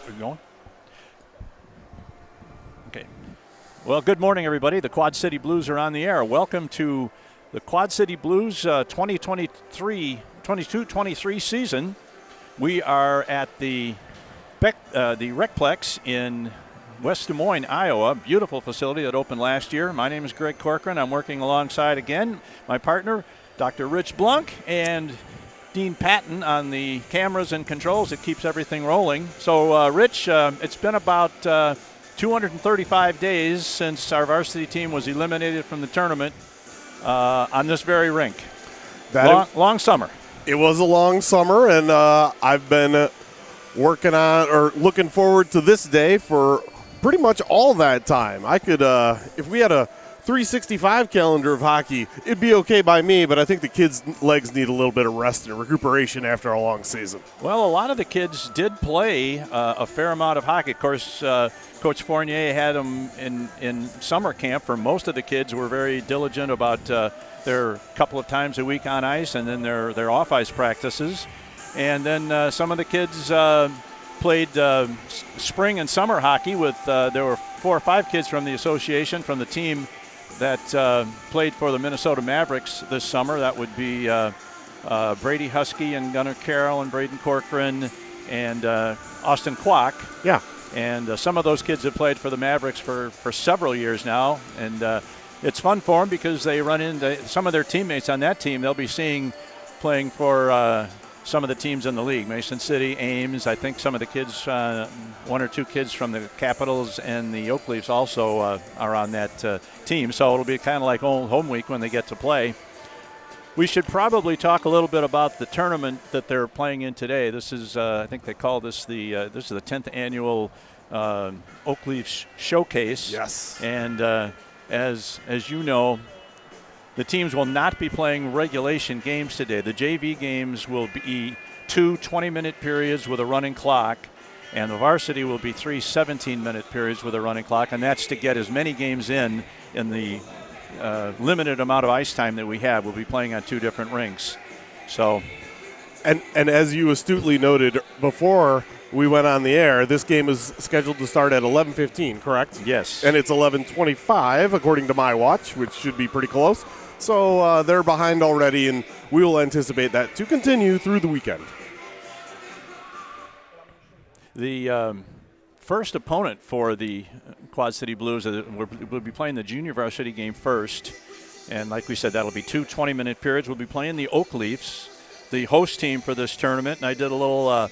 We're going? Okay. Well, good morning, everybody. The Quad City Blues are on the air. Welcome to the Quad City Blues 22-23 season. We are at the RecPlex in Wes Des Moines, Iowa. Beautiful facility that opened last year. My name is Greg Corcoran. I'm working alongside, again, my partner, Dr. Rich Blunk, and Dean Patton on the cameras and controls that keeps everything rolling. So, Rich, it's been about 235 days since our varsity team was eliminated from the tournament on this very rink. Long summer. It was a long summer, and I've been working on or looking forward to this day for pretty much all that time. I could, if we had a 365 calendar of hockey, it'd be okay by me, but I think the kids' legs need a little bit of rest and recuperation after a long season. Well, a lot of the kids did play a fair amount of hockey. Of course, Coach Fournier had them in summer camp. For most of the kids, were very diligent about their couple of times a week on ice and then their off-ice practices. And then some of the kids played spring and summer hockey with there were 4 or 5 kids from the association, from the team that played for the Minnesota Mavericks this summer. That would be Brady Husky and Gunnar Carroll and Braden Corcoran and Austin Kwok. Yeah. And some of those kids have played for the Mavericks for several years now. And it's fun for them because they run into some of their teammates on that team. They'll be seeing playing for some of the teams in the league, Mason City, Ames. I think some of the kids, 1 or 2 kids from the Capitals and the Oak Leafs also are on that team. So it'll be kind of like home week when they get to play. We should probably talk a little bit about the tournament that they're playing in today. This is, I think they call this this is the 10th annual Oak Leafs Showcase. Yes. And as you know, the teams will not be playing regulation games today. The JV games will be 2 20-minute periods with a running clock, and the varsity will be 3 17-minute periods with a running clock, and that's to get as many games in the limited amount of ice time that we have. We'll be playing on 2 different rinks. So, and as you astutely noted before we went on the air, this game is scheduled to start at 11:15, correct? Yes. And it's 11:25 according to my watch, which should be pretty close. So they're behind already, and we will anticipate that to continue through the weekend. The first opponent for the Quad City Blues, we'll be playing the junior varsity game first. And like we said, that'll be 2 20-minute periods. We'll be playing the Oak Leafs, the host team for this tournament. And I did a little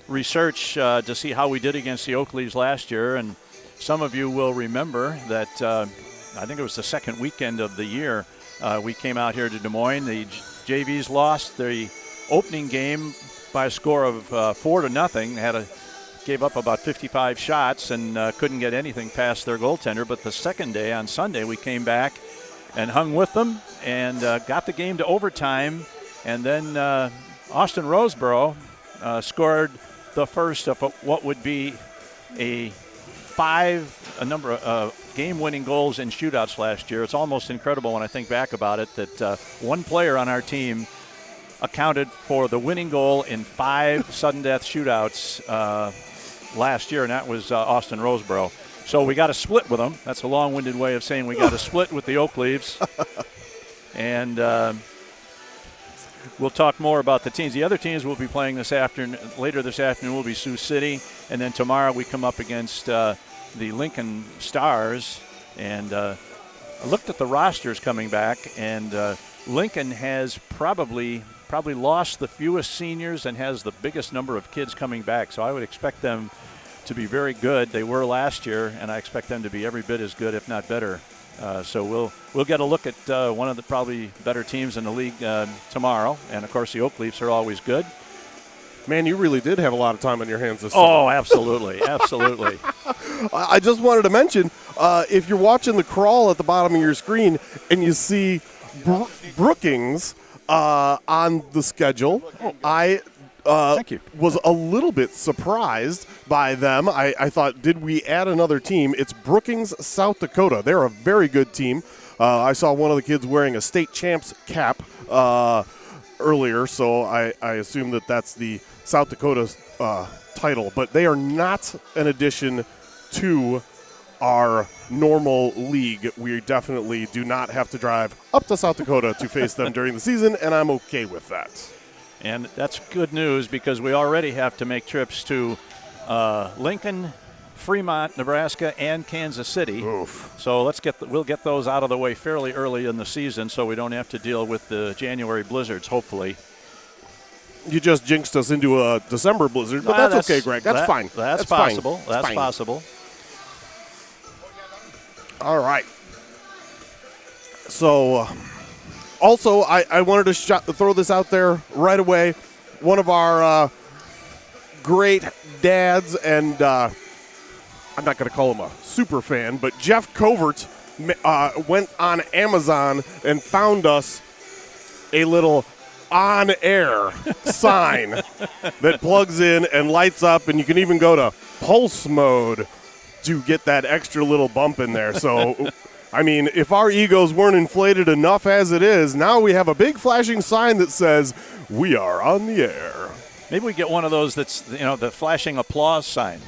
research to see how we did against the Oak Leafs last year. And some of you will remember that I think it was the second weekend of the year. We came out here to Des Moines. The JVs lost the opening game by a score of 4-0. Gave up about 55 shots and couldn't get anything past their goaltender. But the second day, on Sunday, we came back and hung with them and got the game to overtime. And then Austin Roseboro scored the first of what would be a number of game-winning goals in shootouts last year. It's almost incredible when I think back about it that one player on our team accounted for the winning goal in 5 sudden death shootouts last year, and that was Austin Roseboro. So we got a split with them. That's a long-winded way of saying we got a split with the Oak Leafs. And we'll talk more about the teams. The other teams we'll be playing later this afternoon will be Sioux City, and then tomorrow we come up against the Lincoln Stars. And I looked at the rosters coming back, and Lincoln has probably lost the fewest seniors and has the biggest number of kids coming back. So I would expect them to be very good. They were last year, and I expect them to be every bit as good, if not better. So we'll get a look at one of the probably better teams in the league tomorrow. And, of course, the Oak Leafs are always good. Man, you really did have a lot of time on your hands this summer. Oh, absolutely, absolutely. I just wanted to mention, if you're watching the crawl at the bottom of your screen and you see Brookings on the schedule, I was a little bit surprised by them. I thought, did we add another team? It's Brookings, South Dakota. They're a very good team. I saw one of the kids wearing a state champs cap. earlier, so I assume that's the South Dakota title. But they are not an addition to our normal league. We definitely do not have to drive up to South Dakota to face them during the season, and I'm okay with that. And that's good news because we already have to make trips to Lincoln, Fremont, Nebraska, and Kansas City. Oof. So we'll get those out of the way fairly early in the season so we don't have to deal with the January blizzards, hopefully. You just jinxed us into a December blizzard, but that's okay, Greg. That's fine. That's possible. Fine. That's fine. possible. All right. So, also, I wanted to throw this out there right away. One of our great dads, and I'm not going to call him a super fan, but Jeff Covert went on Amazon and found us a little on-air sign that plugs in and lights up, and you can even go to pulse mode to get that extra little bump in there. So, I mean, if our egos weren't inflated enough as it is, now we have a big flashing sign that says, "We are on the air." Maybe we get one of those that's, the flashing applause sign.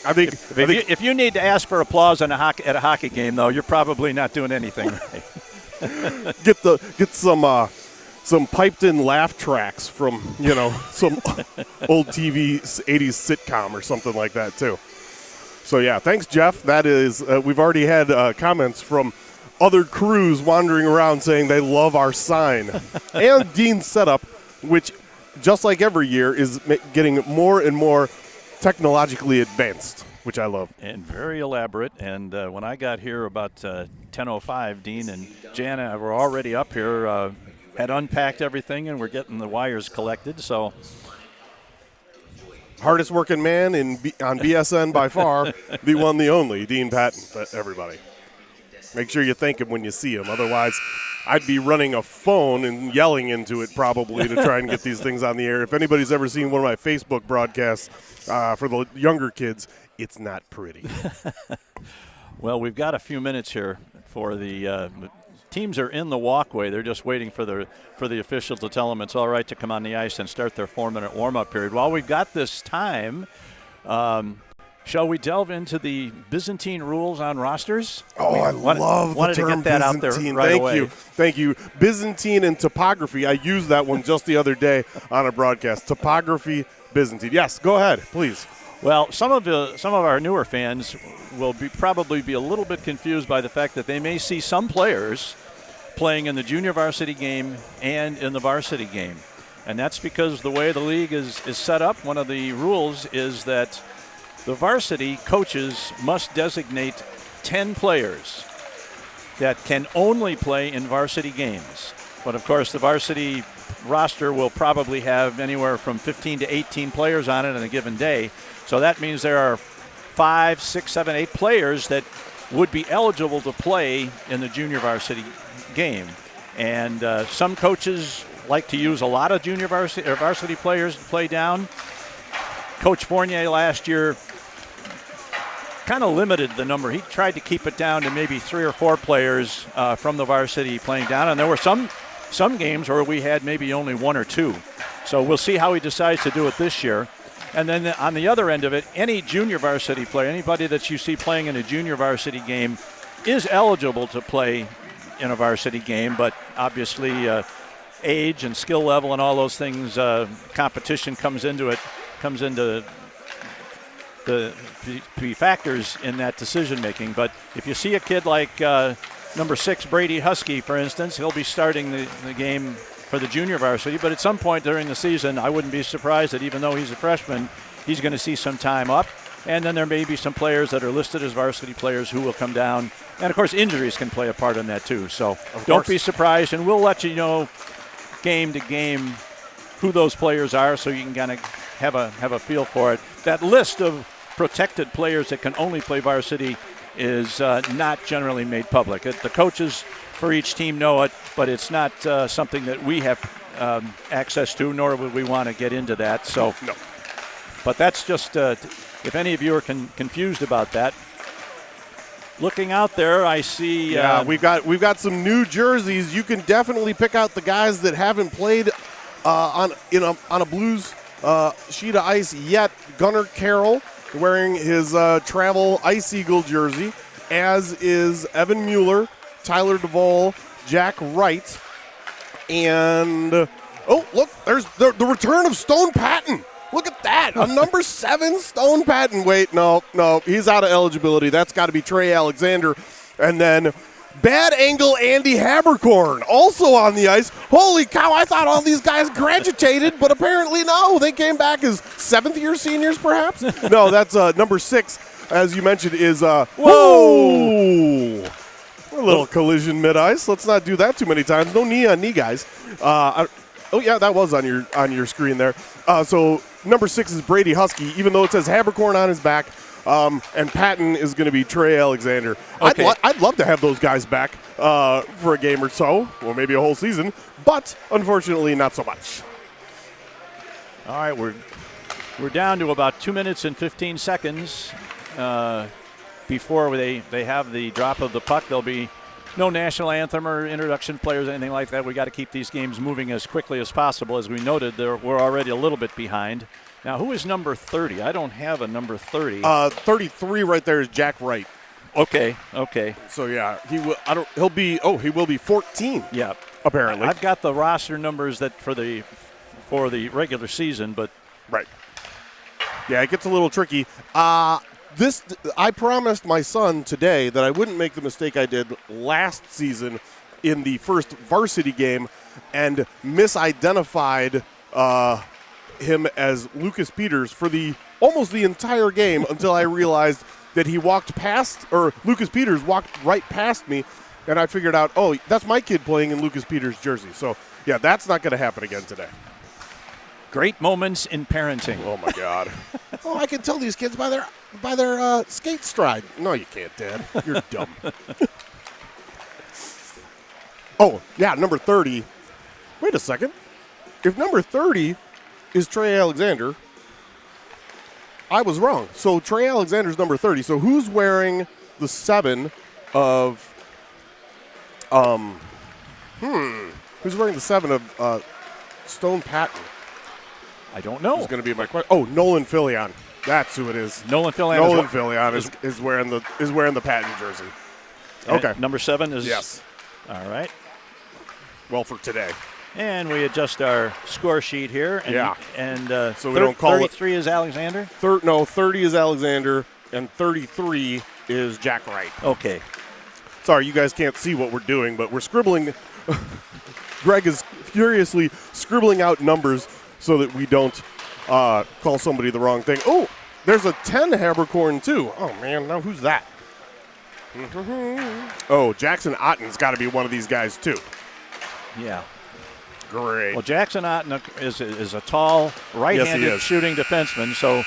I think if you need to ask for applause at a hockey game, though, you're probably not doing anything right. get some piped-in laugh tracks from, some old TV 80s sitcom or something like that, too. So, yeah, thanks, Jeff. That is, we've already had comments from other crews wandering around saying they love our sign. And Dean's setup, which, just like every year, is getting more and more technologically advanced, which I love. And very elaborate. And when I got here about 10:05, Dean and Jana were already up here, had unpacked everything, and we're getting the wires collected. So, hardest working man on BSN by far, the one, the only, Dean Patton. But everybody, make sure you thank him when you see him. Otherwise, I'd be running a phone and yelling into it probably to try and get these things on the air. If anybody's ever seen one of my Facebook broadcasts for the younger kids, it's not pretty. Well, we've got a few minutes here for the teams are in the walkway. They're just waiting for the official to tell them it's all right to come on the ice and start their 4-minute warm-up period. While we've got this time, shall we delve into the Byzantine rules on rosters? Oh, I love the term to get that Byzantine. out there right away. Thank you. Byzantine and topography. I used that one just the other day on a broadcast. Topography, Byzantine. Yes, go ahead, please. Well, some of our newer fans will probably be a little bit confused by the fact that they may see some players playing in the junior varsity game and in the varsity game. And that's because the way the league is set up, one of the rules is that the varsity coaches must designate 10 players that can only play in varsity games. But, of course, the varsity roster will probably have anywhere from 15 to 18 players on it on a given day. So that means there are 5, 6, 7, 8 players that would be eligible to play in the junior varsity game. And some coaches like to use a lot of junior varsity players to play down. Coach Fournier last year kind of limited the number. He tried to keep it down to maybe 3 or 4 players from the varsity playing down. And there were some games where we had maybe only 1 or 2. So we'll see how he decides to do it this year. And then on the other end of it, any junior varsity player, anybody that you see playing in a junior varsity game is eligible to play in a varsity game, but obviously age and skill level and all those things, competition comes into the factors in that decision making. But if you see a kid like number 6, Brady Husky, for instance, he'll be starting the game for the junior varsity, but at some point during the season, I wouldn't be surprised that even though he's a freshman, he's going to see some time up. And then there may be some players that are listed as varsity players who will come down. And, of course, injuries can play a part in that, too. So don't be surprised, and we'll let you know game to game who those players are so you can kind of have a feel for it. That list of protected players that can only play varsity is not generally made public. The coaches for each team know it, but it's not something that we have access to, nor would we want to get into that. So, no. But that's just, if any of you are confused about that, looking out there, I see. We've got some new jerseys. You can definitely pick out the guys that haven't played on a Blues sheet of ice yet. Gunnar Carroll wearing his travel Ice Eagle jersey, as is Evan Mueller, Tyler Duvall, Jack Wright, and look, there's the return of Stone Patton. Look at that, a number 7 Stone Patton. Wait, no, he's out of eligibility. That's got to be Trey Alexander, and then bad angle Andy Habercorn also on the ice. Holy cow, I thought all these guys graduated, but apparently no. They came back as 7th-year seniors, perhaps? No, that's number 6, as you mentioned, is whoa! A little collision mid-ice. Let's not do that too many times. No knee on knee, guys. Yeah, that was on your screen there. So number 6 is Brady Husky, even though it says Habercorn on his back. And Patton is going to be Trey Alexander. Okay. I'd love to have those guys back for a game or so, or maybe a whole season, but unfortunately not so much. All right, we're down to about 2 minutes and 15 seconds before they have the drop of the puck. There'll be no national anthem or introduction players, anything like that. We got to keep these games moving as quickly as possible. As we noted, we're already a little bit behind. Now, who is number 30? I don't have a number 30. 33 right there is Jack Wright. Okay. So yeah, he will be 14. Yeah, apparently. I've got the roster numbers that for the regular season, but right. Yeah, it gets a little tricky. I promised my son today that I wouldn't make the mistake I did last season in the first varsity game and misidentified him as Lucas Peters for almost the entire game until I realized that Lucas Peters walked right past me, and I figured out, that's my kid playing in Lucas Peters' jersey. So, yeah, that's not going to happen again today. Great moments in parenting. Oh, my God. I can tell these kids by their skate stride. No, you can't, Dad. You're dumb. Number 30. Wait a second. If number 30 is Trey Alexander, I was wrong. So Trey Alexander's number 30. So who's wearing the 7 of who's wearing the 7 of Stone Patton? I don't know. Is going to be my question. Nolan Filion. That's who it is. Nolan Filion is wearing the Patton jersey. Okay. Number 7 is yes. All right. Well, for today. And we adjust our score sheet here. So we don't call 33 is Alexander? 30 is Alexander, and 33 is Jack Wright. Okay. Sorry, you guys can't see what we're doing, but we're scribbling. Greg is furiously scribbling out numbers so that we don't call somebody the wrong thing. Oh, there's a 10 Habercorn, too. Oh, man, now who's that? Jackson Otten's got to be one of these guys, too. Yeah. Great. Well, Jackson Otten is a tall, right-handed shooting defenseman, so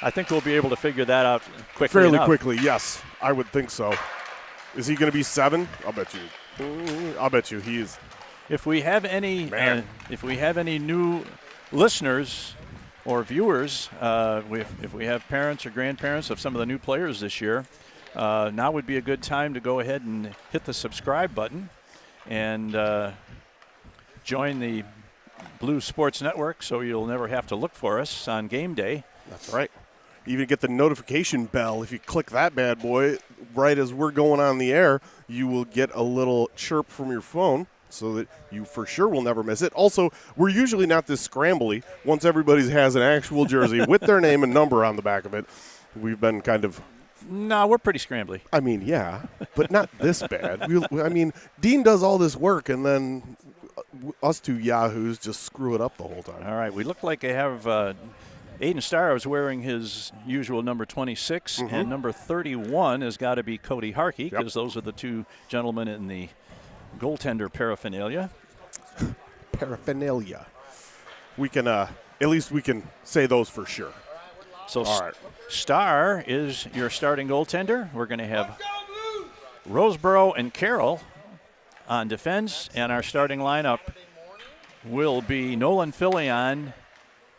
I think we'll be able to figure that out fairly quickly, yes. I would think so. Is he going to be 7? I'll bet you he is. If we have any new listeners or viewers, if we have parents or grandparents of some of the new players this year, now would be a good time to go ahead and hit the subscribe button and join the Blue Sports Network so you'll never have to look for us on game day. That's right. Even get the notification bell. If you click that bad boy right as we're going on the air, you will get a little chirp from your phone so that you for sure will never miss it. Also, we're usually not this scrambly. Once everybody has an actual jersey with their name and number on the back of it, we've been kind of... No, we're pretty scrambly. I mean, yeah, but not this bad. Dean does all this work, and then us two yahoos just screw it up the whole time. All right, we look like they have Aiden Starr is wearing his usual number 26, and number 31 has got to be Cody Harkey, because those are the two gentlemen in the goaltender paraphernalia. We can, at least we can say those for sure. So all right. Starr is your starting goaltender. We're going to have Roseborough and Carroll on defense, and our starting lineup will be Nolan Filion,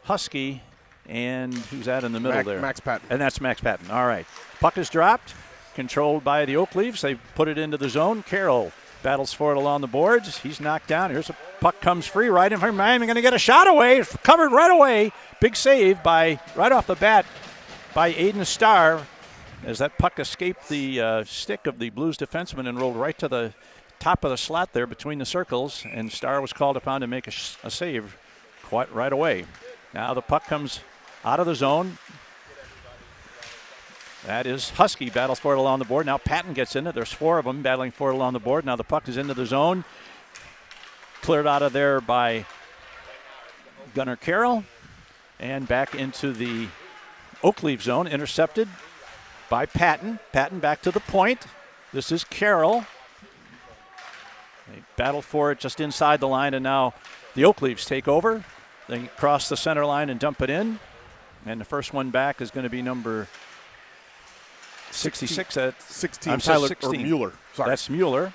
Husky, and who's that in the middle there? Max Patton. And that's Max Patton. All right. Puck is dropped, controlled by the Oak Leafs. They put it into the zone. Carroll battles for it along the boards. He's knocked down. Here's a puck comes free right in front. Miami going to get a shot away. It's covered right away. Big save right off the bat by Aiden Starr as that puck escaped the stick of the Blues defenseman and rolled right to the top of the slot there between the circles, and Starr was called upon to make a save quite right away. Now the puck comes out of the zone. That is Husky, battles for it along the board. Now Patton gets in it. There's 4 of them battling for it along the board. Now the puck is into the zone. Cleared out of there by Gunnar Carroll. And back into the Oakleaf zone, intercepted by Patton. Patton back to the point. This is Carroll. They battle for it just inside the line, and now the Oakleafs take over. They cross the center line and dump it in. And the first one back is going to be number 66. 16, Tyler, 16. Or Mueller. Sorry. That's Mueller.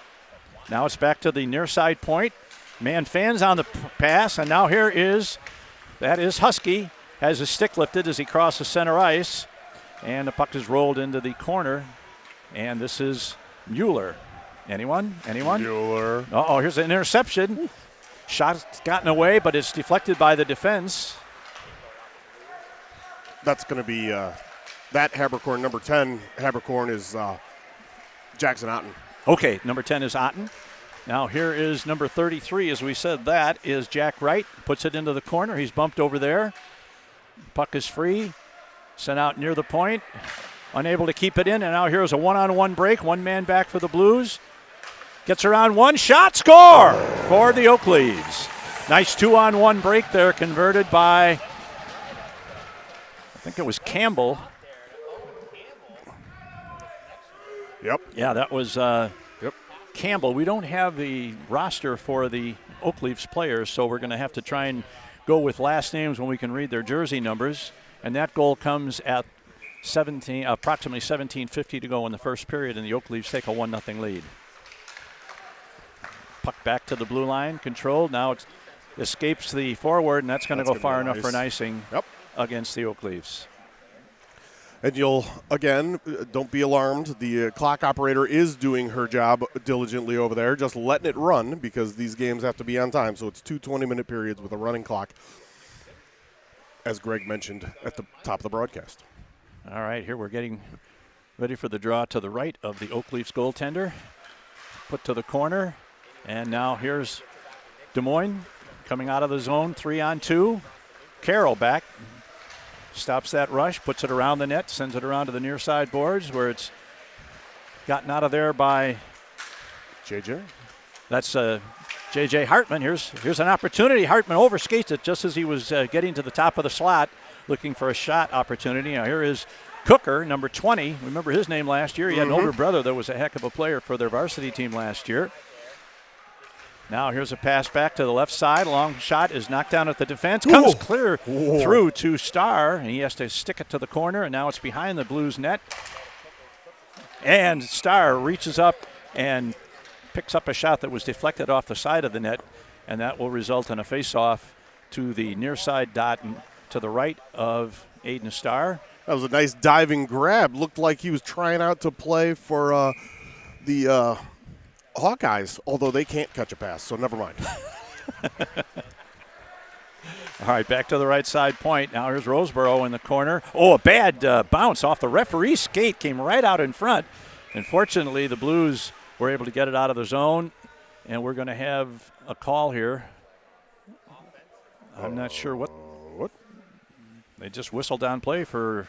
Now it's back to the near side point. Man fans on the pass, and now that is Husky. Has his stick lifted as he crosses center ice. And the puck is rolled into the corner. And this is Mueller. Anyone? Mueller. Here's an interception. Shot gotten away, but it's deflected by the defense. That's going to be that Habercorn, number 10. Habercorn is Jackson Otten. Okay, number 10 is Otten. Now here is number 33, as we said. That is Jack Wright. Puts it into the corner. He's bumped over there. Puck is free. Sent out near the point. Unable to keep it in, and now here's a one-on-one break. One man back for the Blues. Gets around one shot, score for the Oakleafs. Nice 2-on-1 break there, converted by, I think it was Campbell. Yep. Yeah, that was Campbell. We don't have the roster for the Oakleafs players, so we're going to have to try and go with last names when we can read their jersey numbers. And that goal comes at approximately 17:50 to go in the first period, and the Oakleafs take a 1-0 lead. Puck back to the blue line, controlled. Now it escapes the forward, and that's going to go far enough for an icing against the Oakleafs. And you'll, again, don't be alarmed. The clock operator is doing her job diligently over there, just letting it run because these games have to be on time. So it's 2 20-minute periods with a running clock, as Greg mentioned at the top of the broadcast. All right, here we're getting ready for the draw to the right of the Oakleafs goaltender. Put to the corner, and now here's Des Moines coming out of the zone, 3-on-2. Carroll back, stops that rush, puts it around the net, sends it around to the near side boards where it's gotten out of there by JJ. That's JJ Hartman. Here's an opportunity. Hartman overskates it just as he was getting to the top of the slot, looking for a shot opportunity. Now here is Cooker, number 20. Remember his name last year. He had an older brother that was a heck of a player for their varsity team last year. Now here's a pass back to the left side. Long shot is knocked down at the defense. Comes clear through to Starr, and he has to stick it to the corner, and now it's behind the Blues net. And Starr reaches up and picks up a shot that was deflected off the side of the net, and that will result in a face-off to the near side dot to the right of Aiden Starr. That was a nice diving grab. Looked like he was trying out to play for the Hawkeyes, although they can't catch a pass, so never mind. All right, back to the right side point. Now here's Roseboro in the corner. Oh, a bad bounce off the referee's skate, came right out in front. Unfortunately, the Blues were able to get it out of the zone, and we're going to have a call here. I'm not sure what. They just whistled down play for,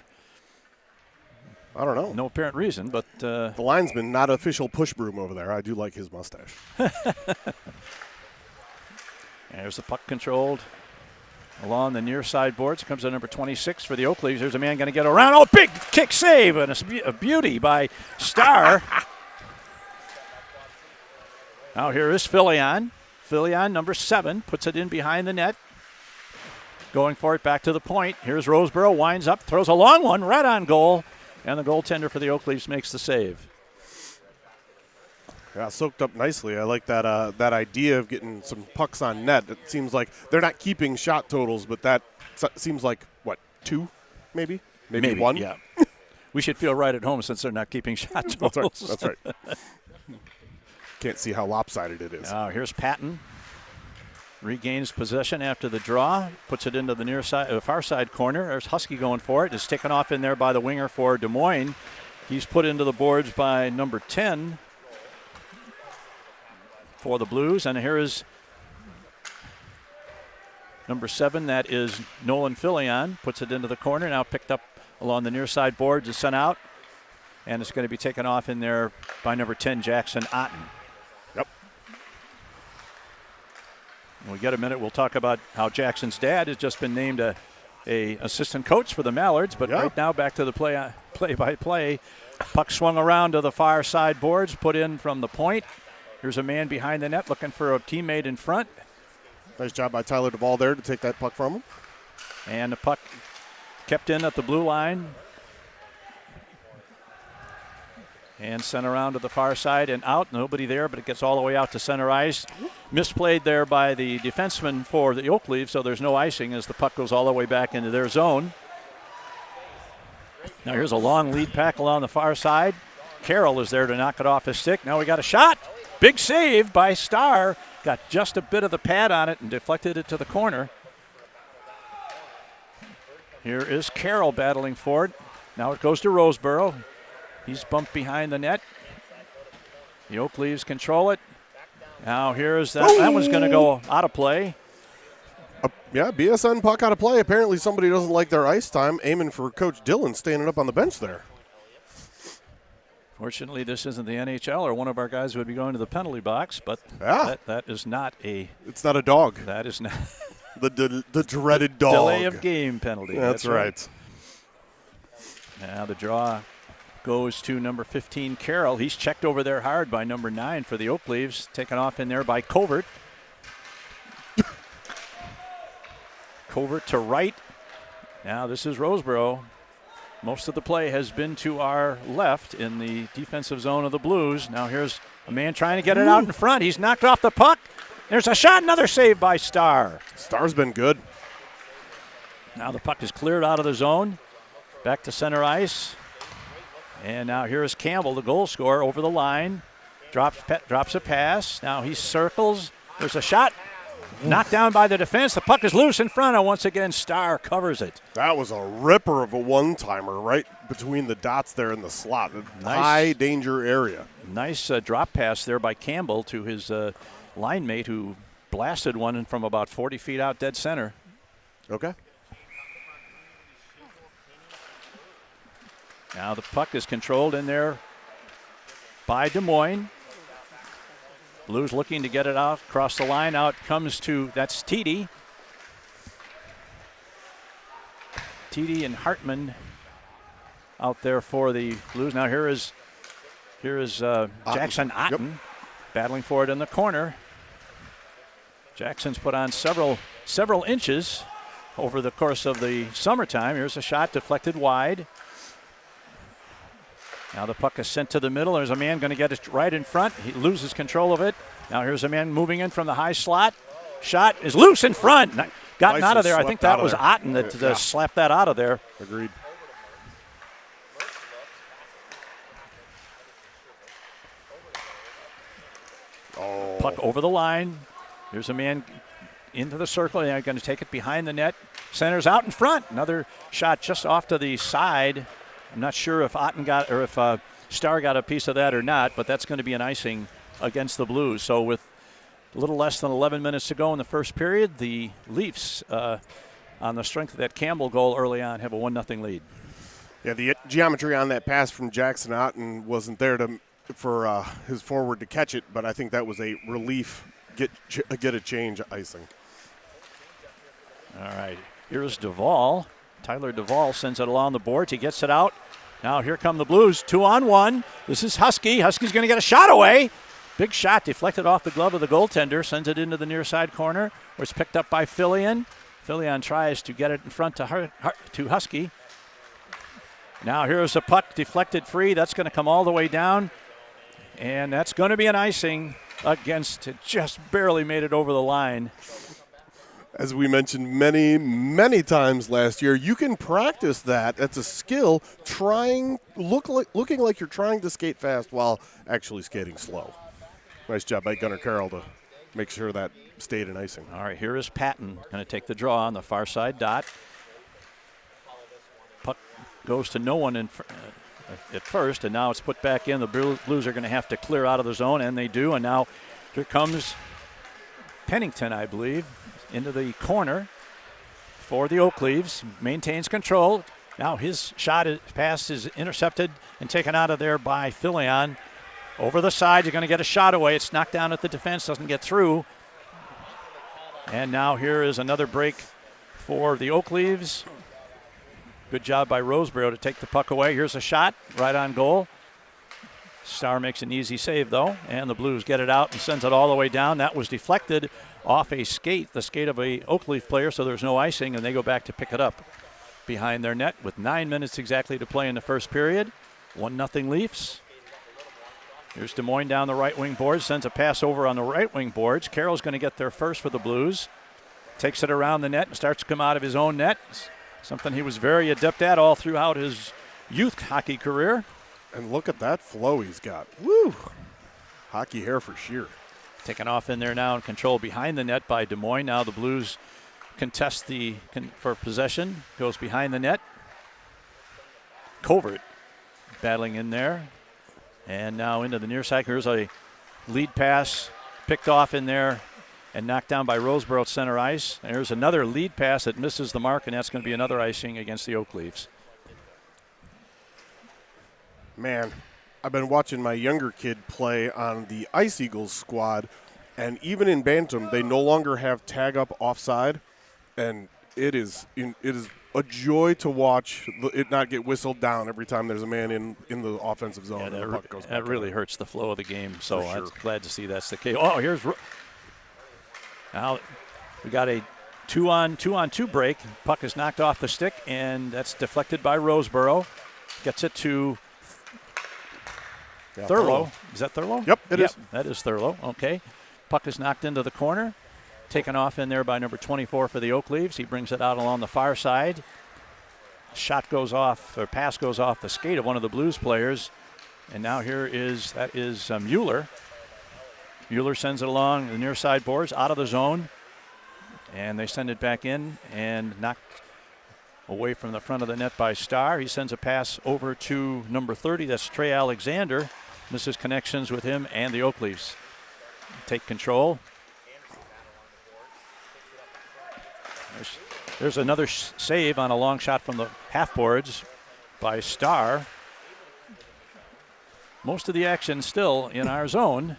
I don't know, no apparent reason, but the linesman, not official push broom over there. I do like his mustache. There's the puck controlled along the near side boards. Comes to number 26 for the Oakleafs. There's a man going to get around. Oh, big kick save, and a beauty by Starr. Now here is Filion. Filion, number 7, puts it in behind the net. Going for it back to the point. Here's Roseboro, winds up, throws a long one right on goal, and the goaltender for the Oakleafs makes the save. Yeah, soaked up nicely. I like that idea of getting some pucks on net. It seems like they're not keeping shot totals, but that seems like, 2 maybe? Maybe 1? Yeah. We should feel right at home since they're not keeping shot totals. That's right. can't see how lopsided it is. Now here's Patton. Regains possession after the draw, puts it into the near side, far side corner. There's Husky going for it. It's taken off in there by the winger for Des Moines. He's put into the boards by number 10 for the Blues. And here is number 7. That is Nolan Filion. Puts it into the corner. Now picked up along the near side boards. Is sent out. And it's going to be taken off in there by number 10, Jackson Otten. Yep. When we get a minute, we'll talk about how Jackson's dad has just been named a assistant coach for the Mallards. But right now, back to the play-by-play. Puck swung around to the far side boards, put in from the point. Here's a man behind the net looking for a teammate in front. Nice job by Tyler Duvall there to take that puck from him. And the puck kept in at the blue line. And sent around to the far side and out. Nobody there, but it gets all the way out to center ice. Misplayed there by the defenseman for the Oak Leafs, so there's no icing as the puck goes all the way back into their zone. Now here's a long lead pack along the far side. Carroll is there to knock it off his stick. Now we got a shot. Big save by Starr. Got just a bit of the pad on it and deflected it to the corner. Here is Carroll battling for it. Now it goes to Roseboro. He's bumped behind the net. The Oak Leaves control it. Now here's that. That one's going to go out of play. Yeah, BSN puck out of play. Apparently somebody doesn't like their ice time, aiming for Coach Dillon standing up on the bench there. Fortunately, this isn't the NHL, or one of our guys would be going to the penalty box, but that is not a... It's not a dog. That is not... the dreaded dog. Delay of game penalty. That's right. Now the draw goes to number 15, Carroll. He's checked over there hard by number 9 for the Oak Leaves. Taken off in there by Covert. Covert to right. Now this is Roseboro. Most of the play has been to our left in the defensive zone of the Blues. Now here's a man trying to get it out in front. He's knocked off the puck. There's a shot, another save by Starr. Starr's been good. Now the puck is cleared out of the zone. Back to center ice. And now here is Campbell, the goal scorer, over the line. Drops a pass. Now he circles. There's a shot. Knocked down by the defense. The puck is loose in front, and once again, Starr covers it. That was a ripper of a one-timer right between the dots there in the slot. Nice. High danger area. Nice drop pass there by Campbell to his line mate, who blasted one from about 40 feet out dead center. Okay. Now the puck is controlled in there by Des Moines. Blues looking to get it out across the line. Out comes to, that's Teedy. Teedy and Hartman out there for the Blues. Now here is Jackson Otten battling for it in the corner. Jackson's put on several inches over the course of the summertime. Here's a shot deflected wide. Now the puck is sent to the middle. There's a man going to get it right in front. He loses control of it. Now here's a man moving in from the high slot. Shot is loose in front. Gotten out of there. I think that was Otten that slapped that out of there. Agreed. Oh. Puck over the line. There's a man into the circle. They're going to take it behind the net. Center's out in front. Another shot just off to the side. I'm not sure if Otten got, or if Starr got a piece of that or not, but that's going to be an icing against the Blues. So with a little less than 11 minutes to go in the first period, the Leafs, on the strength of that Campbell goal early on, have a 1-0 lead. Yeah, the geometry on that pass from Jackson Otten wasn't there for his forward to catch it, but I think that was a relief, get a change icing. All right, here's Duvall. Tyler Duvall sends it along the boards. He gets it out. Now here come the Blues, 2-on-1. This is Husky. Husky's going to get a shot away. Big shot deflected off the glove of the goaltender. Sends it into the near side corner, where it's picked up by Filion. Filion tries to get it in front to Husky. Now here's a puck deflected free. That's going to come all the way down. And that's going to be an icing against, it just barely made it over the line. As we mentioned many, many times last year, you can practice that. That's a skill, looking like you're trying to skate fast while actually skating slow. Nice job by Gunnar Carroll to make sure that stayed in icing. All right, here is Patton going to take the draw on the far side dot. Puck goes to no one at first, and now it's put back in. The Blues are going to have to clear out of the zone, and they do. And now here comes Pennington, I believe, into the corner for the Oak Leaves. Maintains control. Now his pass is intercepted and taken out of there by Filion. Over the side, you're going to get a shot away. It's knocked down at the defense, doesn't get through. And now here is another break for the Oak Leaves. Good job by Roseborough to take the puck away. Here's a shot right on goal. Starr makes an easy save, though, and the Blues get it out and sends it all the way down. That was deflected off a skate, the skate of a Oak Leaf player, so there's no icing, and they go back to pick it up behind their net with 9 minutes exactly to play in the first period. 1-0 Leafs. Here's Des Moines down the right wing boards, sends a pass over on the right wing boards. Carroll's going to get there first for the Blues. Takes it around the net and starts to come out of his own net. Something he was very adept at all throughout his youth hockey career. And look at that flow he's got. Woo! Hockey hair for sheer. Taken off in there now and controlled behind the net by Des Moines. Now the Blues contest for possession. Goes behind the net. Covert battling in there. And now into the near side. Here's a lead pass picked off in there and knocked down by Roseborough at center ice. There's another lead pass that misses the mark, and that's going to be another icing against the Oak Leafs. Man, I've been watching my younger kid play on the Ice Eagles squad, and even in Bantam, they no longer have tag up offside, and it is a joy to watch it not get whistled down every time there's a man in the offensive zone. Yeah, and the puck goes that back really in. hurts the flow of the game, so For sure. I'm glad to see that's the case. Oh, now we got a two-on-two break. Puck is knocked off the stick, and that's deflected by Roseborough. Gets it to Thurlow. Is that Thurlow? Yep, it is. That is Thurlow. Okay. Puck is knocked into the corner. Taken off in there by number 24 for the Oak Leaves. He brings it out along the far side. Pass goes off the skate of one of the Blues players. And now that is Mueller. Mueller sends it along the near side boards, out of the zone. And they send it back in and knocked away from the front of the net by Starr. He sends a pass over to number 30. That's Trey Alexander. Misses connections with him and the Oak Leafs. Take control. There's another save on a long shot from the half boards by Starr. Most of the action still in our zone.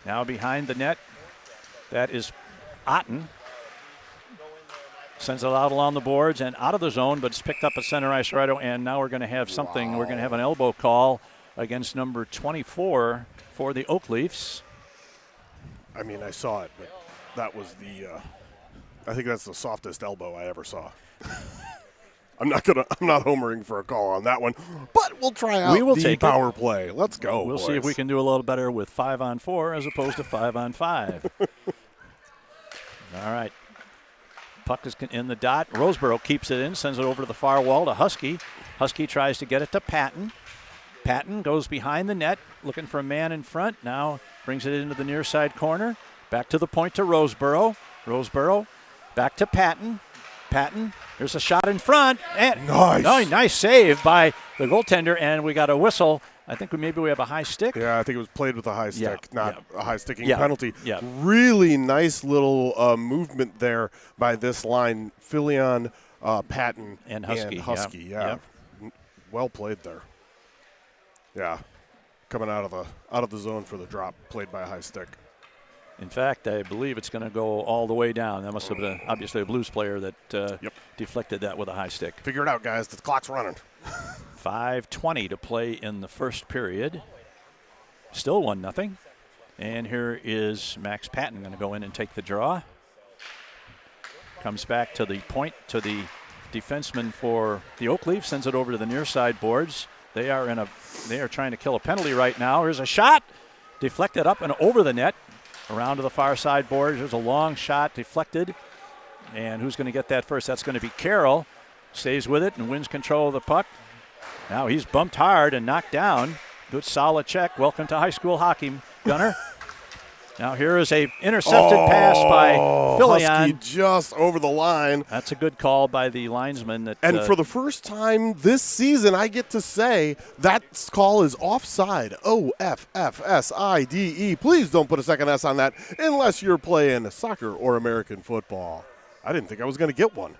Now behind the net, that is Otten. Sends it out along the boards and out of the zone, but it's picked up at center ice right away. And now we're going to have something. We're going to have an elbow call against number 24 for the Oak Leafs. I mean, I saw it, but that was I think that's the softest elbow I ever saw. I'm not homering for a call on that one, but we'll try out the power play. Let's go. We'll boys. see if we can do a little better with 5-on-4 as opposed to 5-on-5. All right. Puck is in the dot. Roseborough keeps it in, sends it over to the far wall to Husky. Husky tries to get it to Patton. Patton goes behind the net, looking for a man in front. Now brings it into the near side corner. Back to the point to Roseborough. Roseborough back to Patton. Patton, there's a shot in front. And nice save by the goaltender, and we got a whistle. I think maybe we have a high stick. Yeah, I think it was played with a high stick, a high sticking penalty. Yeah. Really nice little movement there by this line. Filion, Patton, and Husky. Yeah. Well played there. Yeah. Coming out of the zone for the drop, played by a high stick. In fact, I believe it's going to go all the way down. That must have been obviously a Blues player that deflected that with a high stick. Figure it out, guys. The clock's running. 5:20 to play in the first period. Still 1-0. And here is Max Patton going to go in and take the draw. Comes back to the point to the defenseman for the Oak Leaf. Sends it over to the near side boards. They are trying to kill a penalty right now. Here's a shot. Deflected up and over the net. Around to the far side boards. There's a long shot deflected. And who's going to get that first? That's going to be Carroll. Stays with it and wins control of the puck. Now he's bumped hard and knocked down. Good solid check. Welcome to high school hockey, Gunner. Now here is a intercepted pass by Husky Filion. just over the line. That's a good call by the linesman. And for the first time this season, I get to say that call is offside. OFFSIDE. Please don't put a second S on that unless you're playing soccer or American football. I didn't think I was going to get one.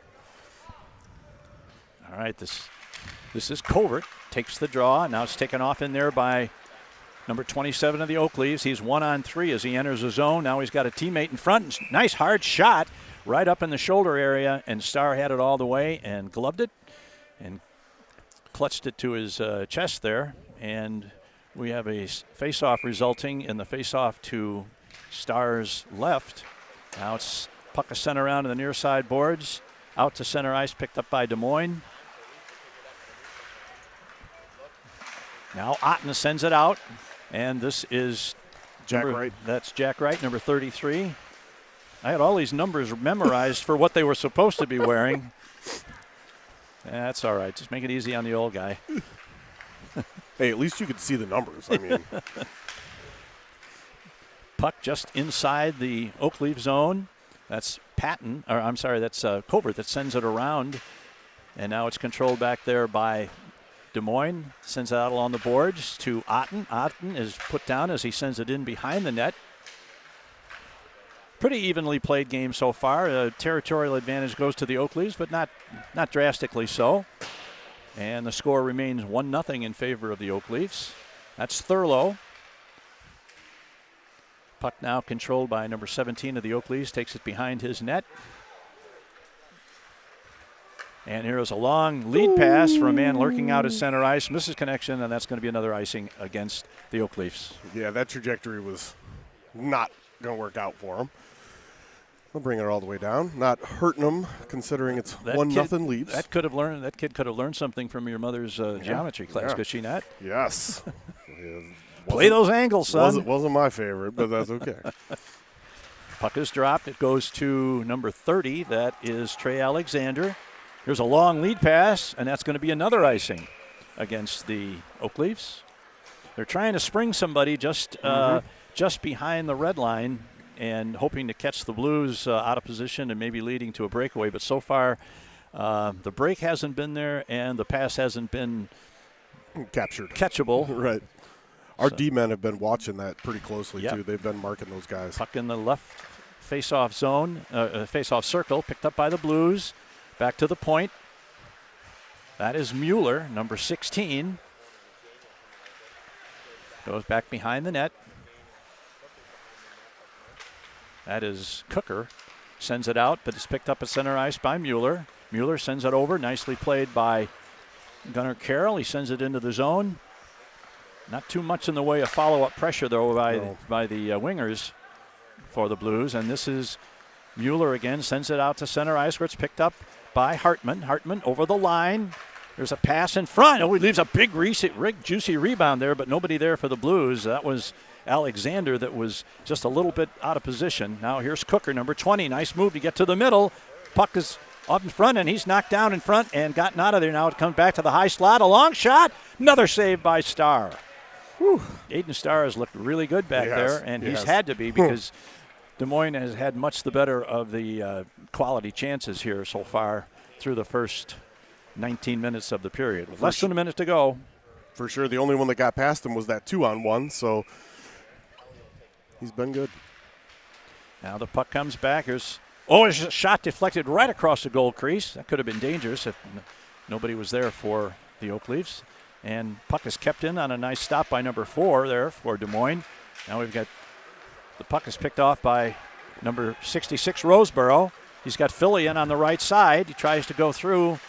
All right, this is Covert. Takes the draw. Now it's taken off in there by number 27 of the Oak Leaves. He's 1-on-3 as he enters the zone. Now he's got a teammate in front. Nice hard shot right up in the shoulder area, and Starr had it all the way and gloved it and clutched it to his chest there. And we have a face-off resulting in the face-off to Starr's left. Now it's puck is sent around to the near side boards. Out to center ice, picked up by Des Moines. Now Otten sends it out. And this is Jack Wright. That's Jack Wright, number 33. I had all these numbers memorized for what they were supposed to be wearing. That's all right. Just make it easy on the old guy. Hey, at least you could see the numbers. I mean, puck just inside the Oak Leaf zone. That's that's Covert that sends it around. And now it's controlled back there by Des Moines. Sends it out along the boards to Otten. Otten is put down as he sends it in behind the net. Pretty evenly played game so far. Territorial advantage goes to the Oak Leafs, but not drastically so. And the score remains 1-0 in favor of the Oak Leafs. That's Thurlow. Puck now controlled by number 17 of the Oak Leafs. Takes it behind his net. And here's a long lead pass for a man lurking out at center ice. Misses connection, and that's going to be another icing against the Oak Leafs. Yeah, that trajectory was not going to work out for him. I'll bring it all the way down. Not hurting him, considering it's 1-0 Leafs. That kid could have learned something from your mother's geometry class, could she not? Yes. Play those angles, son. Wasn't my favorite, but that's okay. Puck is dropped. It goes to number 30. That is Trey Alexander. Here's a long lead pass, and that's going to be another icing against the Oak Leafs. They're trying to spring somebody just behind the red line and hoping to catch the Blues out of position and maybe leading to a breakaway. But so far, the break hasn't been there, and the pass hasn't been catchable. Right. Our D-men have been watching that pretty closely, yep. too. They've been marking those guys. Puck in the left face-off zone, face-off circle, picked up by the Blues. Back to the point. That is Mueller, number 16. Goes back behind the net. That is Cooker. Sends it out, but it's picked up at center ice by Mueller. Mueller sends it over. Nicely played by Gunnar Carroll. He sends it into the zone. Not too much in the way of follow-up pressure, though, by the wingers for the Blues. And this is Mueller again. Sends it out to center ice where it's picked up by Hartman. Hartman over the line. There's a pass in front. Oh, he leaves a big, juicy rebound there, but nobody there for the Blues. That was Alexander that was just a little bit out of position. Now here's Cooker, number 20. Nice move to get to the middle. Puck is up in front, and he's knocked down in front and gotten out of there. Now it comes back to the high slot. A long shot. Another save by Starr. Whew. Aiden Starr has looked really good back there, and he's had to be because Des Moines has had much the better of the quality chances here so far through the first 19 minutes of the period. Less than a minute to go. For sure, the only one that got past him was that 2-on-1, so he's been good. Now the puck comes back. There's a shot deflected right across the goal crease. That could have been dangerous if nobody was there for the Oak Leafs. And puck is kept in on a nice stop by number 4 there for Des Moines. Now we've got the puck is picked off by number 66, Roseboro. He's got Philly in on the right side. He tries to go through,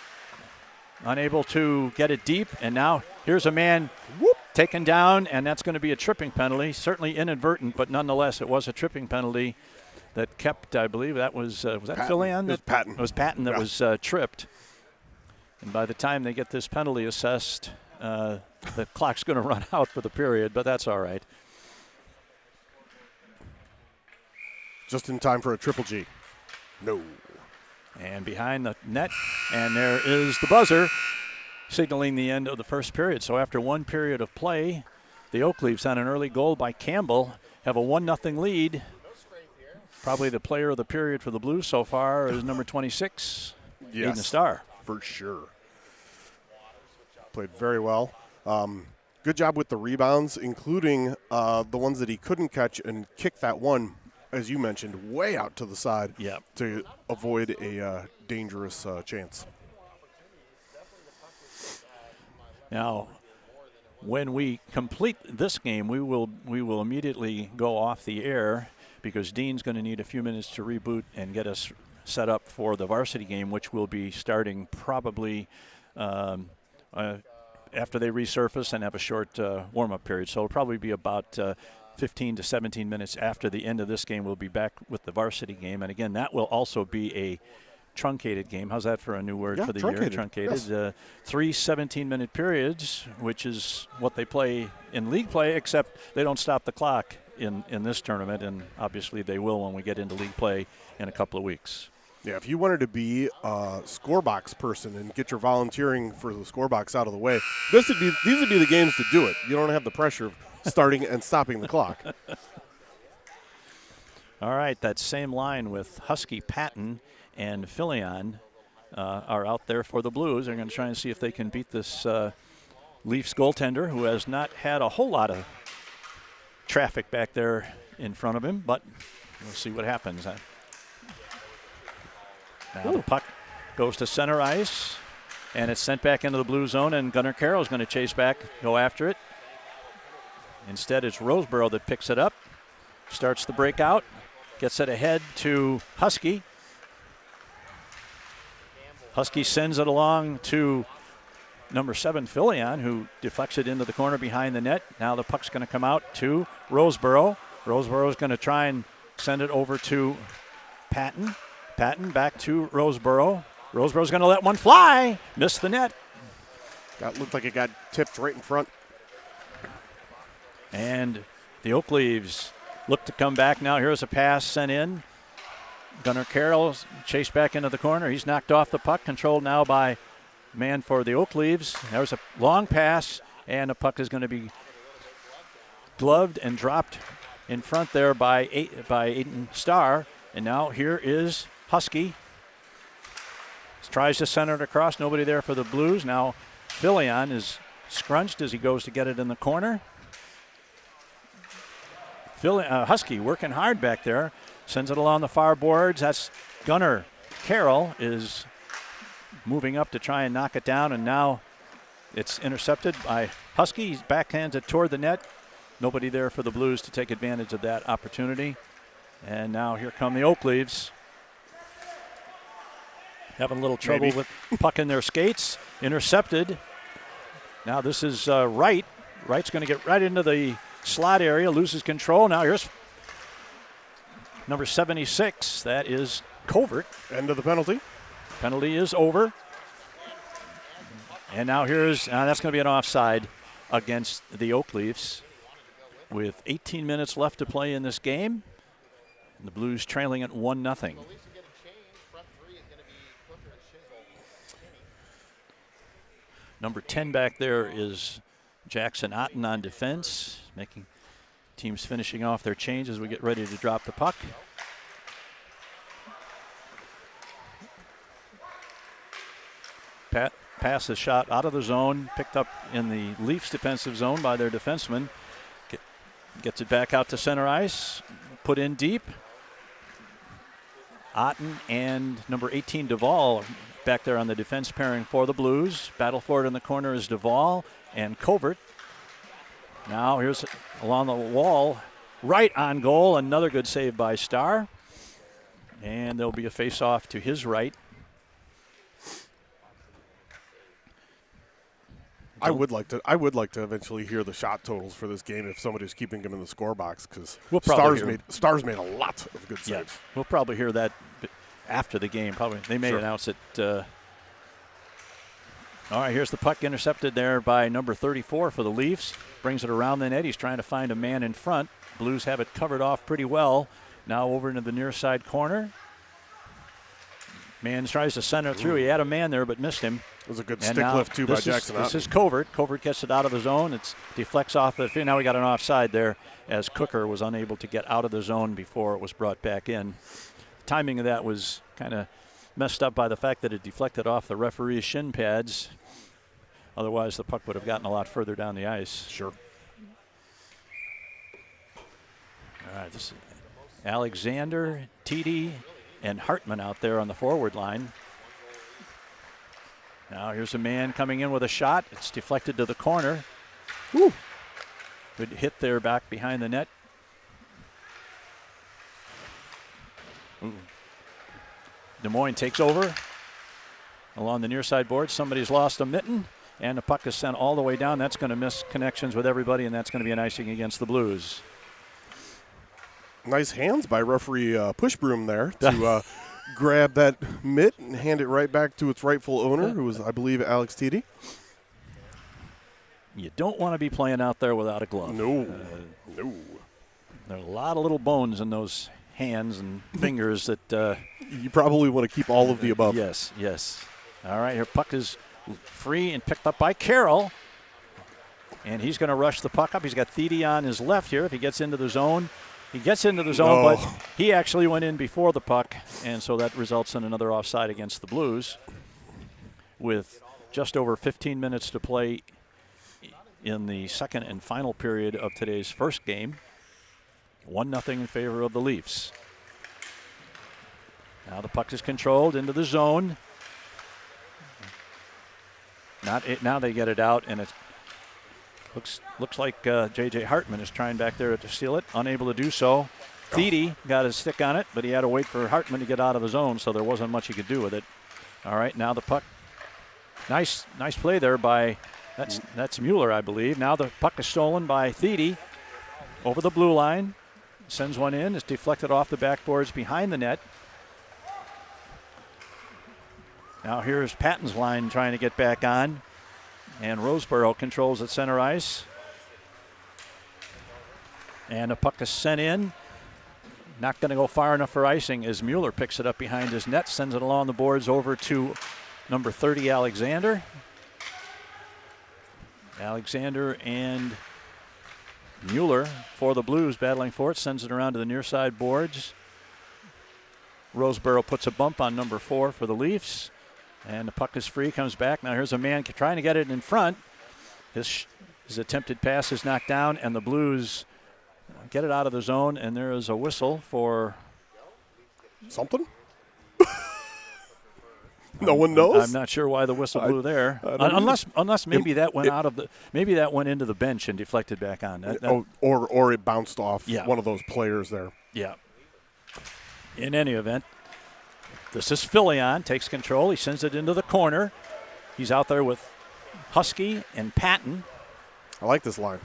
unable to get it deep. And now here's a man taken down, and that's going to be a tripping penalty. Certainly inadvertent, but nonetheless it was a tripping penalty that kept, I believe that was that Philly on? It was Patton. It was Patton that was tripped. And by the time they get this penalty assessed, the clock's going to run out for the period, but that's all right. Just in time for a triple G. No. And behind the net, and there is the buzzer signaling the end of the first period. So after one period of play, the Oak Leafs on an early goal by Campbell have a 1-0 lead. Probably the player of the period for the Blues so far is number 26, Aiden Starr. For sure. Played very well. Good job with the rebounds, including the ones that he couldn't catch, and kicked that one, as you mentioned, way out to the side to avoid a dangerous chance. Now, when we complete this game, we will immediately go off the air because Dean's going to need a few minutes to reboot and get us set up for the varsity game, which will be starting probably after they resurface and have a short warm-up period. So it'll probably be about 15 to 17 minutes after the end of this game. We'll be back with the varsity game. And again, that will also be a truncated game. How's that for a new word for the year? Truncated. Yes. 3 17-minute periods, which is what they play in league play, except they don't stop the clock in this tournament, and obviously they will when we get into league play in a couple of weeks. Yeah, if you wanted to be a scorebox person and get your volunteering for the scorebox out of the way, these would be the games to do it. You don't have the pressure of starting and stopping the clock. All right, that same line with Husky, Patton, and Filion are out there for the Blues. They're going to try and see if they can beat this Leafs goaltender, who has not had a whole lot of traffic back there in front of him, but we'll see what happens. Now the puck goes to center ice, and it's sent back into the blue zone, and Gunnar Carroll's going to chase back, go after it. Instead, it's Roseborough that picks it up, starts the breakout, gets it ahead to Husky. Husky sends it along to number 7, Filion, who deflects it into the corner behind the net. Now the puck's going to come out to Roseborough. Roseborough's going to try and send it over to Patton. Patton back to Roseborough. Roseborough's going to let one fly. Missed the net. That looked like it got tipped right in front. And the Oak Leaves look to come back now. Here's a pass sent in. Gunnar Carroll chased back into the corner. He's knocked off the puck, controlled now by man for the Oak Leaves. There's a long pass, and the puck is going to be gloved and dropped in front there by Aiden Starr. And now here is Husky. Tries to center it across. Nobody there for the Blues. Now Filion is scrunched as he goes to get it in the corner. Husky working hard back there. Sends it along the far boards. That's Gunnar Carroll is moving up to try and knock it down, and now it's intercepted by Husky. He backhands it toward the net. Nobody there for the Blues to take advantage of that opportunity. And now here come the Oak Leaves. Having a little trouble with puck in their skates. Intercepted. Now this is Wright. Wright's going to get right into the slot area, loses control. Now here's number 76. That is Covert. End of the penalty. Penalty is over. And now here's, that's going to be an offside against the Oak Leafs with 18 minutes left to play in this game. And the Blues trailing at 1-0. Number 10 back there is Jackson Otten on defense, making teams finishing off their change as we get ready to drop the puck. Pass is shot out of the zone, picked up in the Leafs defensive zone by their defenseman. Gets it back out to center ice, put in deep. Otten and number 18 Duvall back there on the defense pairing for the Blues. Battle for it in the corner is Duvall and Covert. Now here's along the wall, right on goal. Another good save by Starr. And there'll be a face-off to his right. I would like to eventually hear the shot totals for this game if somebody's keeping him in the score box, because Stars made a lot of good saves. Yeah, we'll probably hear that after the game. Probably they may announce it. All right, here's the puck intercepted there by number 34 for the Leafs. Brings it around the net. He's trying to find a man in front. Blues have it covered off pretty well. Now over into the near side corner. Man tries to center through. He had a man there but missed him. was a good And stick now lift, too, by Jackson. This is Covert. Covert gets it out of the zone. It deflects off the field. Now we got an offside there as Cooker was unable to get out of the zone before it was brought back in. Timing of that was kind of messed up by the fact that it deflected off the referee's shin pads. Otherwise, the puck would have gotten a lot further down the ice. Sure. All right, this is Alexander, TD, and Hartman out there on the forward line. Now here's a man coming in with a shot. It's deflected to the corner. Woo. Good hit there back behind the net. Ooh. Des Moines takes over along the near side board. Somebody's lost a mitten, and the puck is sent all the way down. That's going to miss connections with everybody, and that's going to be an icing against the Blues. Nice hands by referee Pushbroom there to grab that mitt and hand it right back to its rightful owner, who was, I believe, Alex Tiede. You don't want to be playing out there without a glove. No. There are a lot of little bones in those hands and fingers that you probably want to keep all of the above. Yes. All right, here puck is free and picked up by Carroll. And he's going to rush the puck up. He's got Thiede on his left here if he gets into the zone. He gets into the zone, but he actually went in before the puck, and so that results in another offside against the Blues. With just over 15 minutes to play in the second and final period of today's first game. 1-0 in favor of the Leafs. Now the puck is controlled into the zone. Now they get it out, and it looks like J.J. Hartman is trying back there to steal it. Unable to do so. Thiede got his stick on it, but he had to wait for Hartman to get out of the zone, so there wasn't much he could do with it. All right, now the puck. Nice play there by, that's Mueller, I believe. Now the puck is stolen by Thiede over the blue line. Sends one in. It's deflected off the backboards behind the net. Now here's Patton's line trying to get back on. And Roseboro controls at center ice. And the puck is sent in. Not going to go far enough for icing as Mueller picks it up behind his net, sends it along the boards over to number 30, Alexander. Alexander and Mueller for the Blues battling for it, sends it around to the near side boards. Roseboro puts a bump on number 4 for the Leafs. And the puck is free, comes back. Now here's a man trying to get it in front. His attempted pass is knocked down, and the Blues get it out of the zone, and there is a whistle for something. No one knows. I'm not sure why the whistle blew there, unless maybe that went into the bench and deflected back on. Or it bounced off one of those players there. Yeah. In any event. This is Filion, takes control. He sends it into the corner. He's out there with Husky and Patton. I like this line.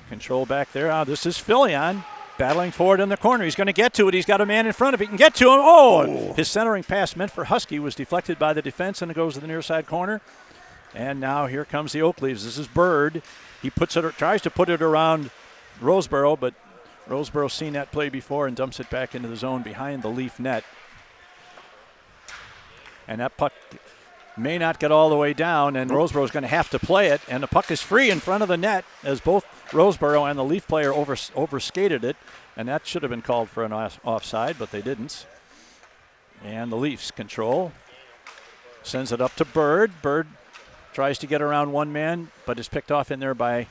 Control back there. This is Filion battling forward in the corner. He's going to get to it. He's got a man in front of him. He can get to him. Oh! His centering pass meant for Husky was deflected by the defense, and it goes to the near side corner. And now here comes the Oak Leaves. This is Bird. He tries to put it around Roseboro, but Roseboro's seen that play before and dumps it back into the zone behind the Leaf net. And that puck may not get all the way down, and Roseboro's going to have to play it. And the puck is free in front of the net as both Roseboro and the Leaf player overskated it. And that should have been called for an offside, but they didn't. And the Leafs control. Sends it up to Bird. Bird tries to get around one man, but is picked off in there by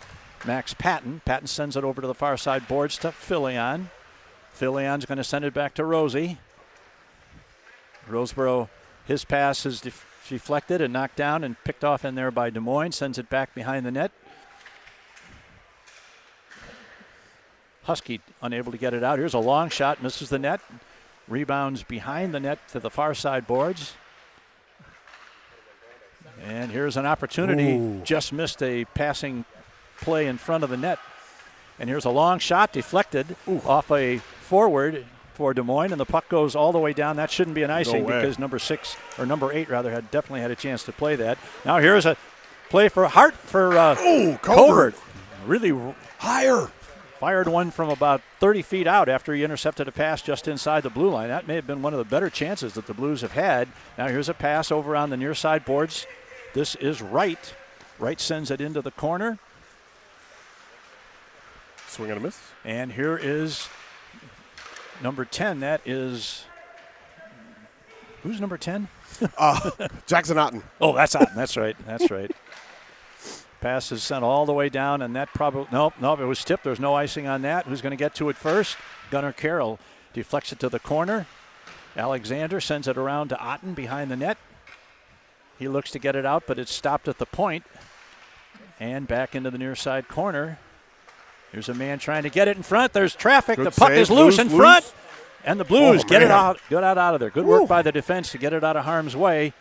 Max Patton. Patton sends it over to the far side boards to Filion. Filion's going to send it back to Rosie. Roseboro, his pass is deflected and knocked down and picked off in there by Des Moines. Sends it back behind the net. Husky unable to get it out. Here's a long shot, misses the net. Rebounds behind the net to the far side boards. And here's an opportunity. Ooh. Just missed a passing play in front of the net. And here's a long shot deflected off a forward for Des Moines, and the puck goes all the way down. That shouldn't be an icing because number 8 had definitely had a chance to play that. Now here's a play for Covert. Covert. Really higher. fired one from about 30 feet out after he intercepted a pass just inside the blue line. That may have been one of the better chances that the Blues have had. Now here's a pass over on the near side boards. This is Wright. Wright sends it into the corner. Swing and a miss. And here is number 10. That is, who's number 10? Jackson Otten. Oh, that's Otten. That's right. That's right. Pass is sent all the way down, and that probably, nope, it was tipped. There's no icing on that. Who's going to get to it first? Gunnar Carroll deflects it to the corner. Alexander sends it around to Otten behind the net. He looks to get it out, but it's stopped at the point. And back into the near side corner. There's a man trying to get it in front. There's traffic. Good the puck save. is loose in front. Loose. And the Blues get it man. out. Get out of there. Good work by the defense to get it out of harm's way.